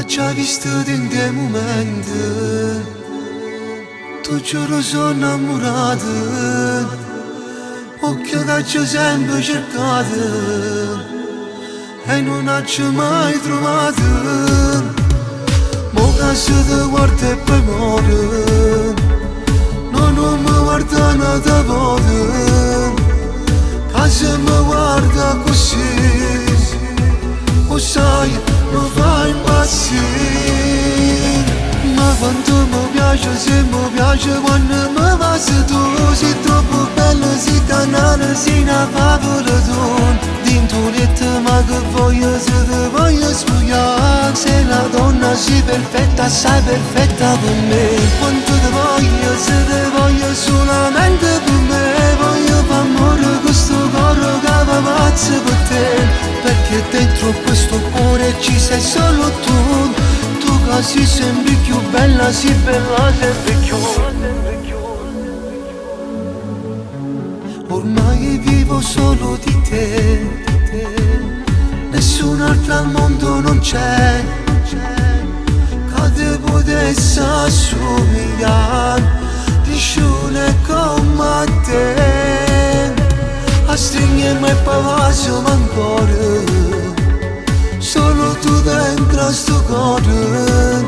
ci hai visto in dei momenti, tu giuro sono innamorato, occhio che ci ho sempre cercato e non ci ho mai trovato. Mo che se ti guarda e poi muore, no, non mi guarda nata voce, che se mi guarda così, lo sai, mi fa impazzire. Ma quanto mi piace, se mi piace quando mi passi tu, sei troppo bella, sei canale, sei una favola tu. Dentro letto ma che voglio, se ti voglio spogliare, sei la donna, sei perfetta, sei perfetta per me. Quanto ti voglio, se ti voglio solamente per me, voglio far amore questo cuore che va pazzo per te, perché dentro questo cuore ci sei solo tu, tu che sei sempre più bella, sei bella sempre più. Ormai vivo solo di te, nessun'altra al mondo non c'è, che te potesse assomigliare, nessuno come te, a stringermi e pavasimo ancora, solo tu dentro sto cuore,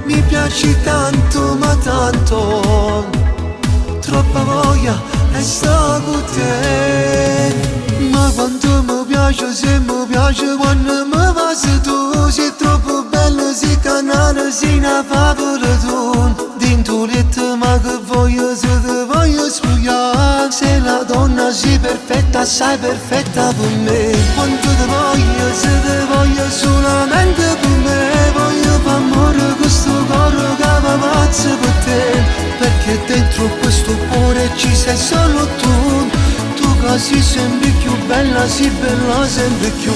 mi piaci tanto ma tanto, troppa voglia e sto con te. Ma quanto mi piace, se mi piace quando mi passi tu, sei troppo bella, sei canale, sei una favola tu. Dentro letto ma che voglio, se ti voglio spogliare, sei la donna, sei perfetta, sei perfetta per me. Quanto ti voglio, se ti voglio solamente per me, voglio far amore questo cuore che va pazzo per te, perché dentro questo cuore ci sei solo tu, tu che sei sempre più bella, sei bella sempre più.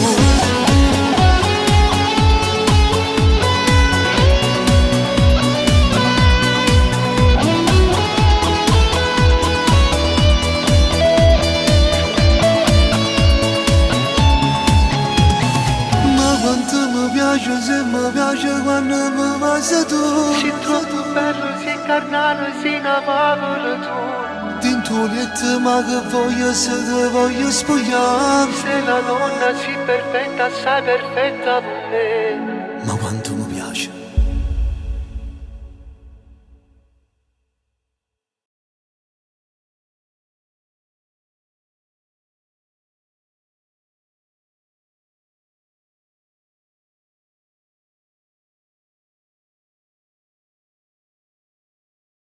Ma quanto mi piace, se mi piace quando mi passi tu, sei troppo bello, sei carnale, sei una favola tu. Dentro letto ma che voglio, se ti voglio spogliare, sei la donna, sei perfetta, sei perfetta per me. Ma quanto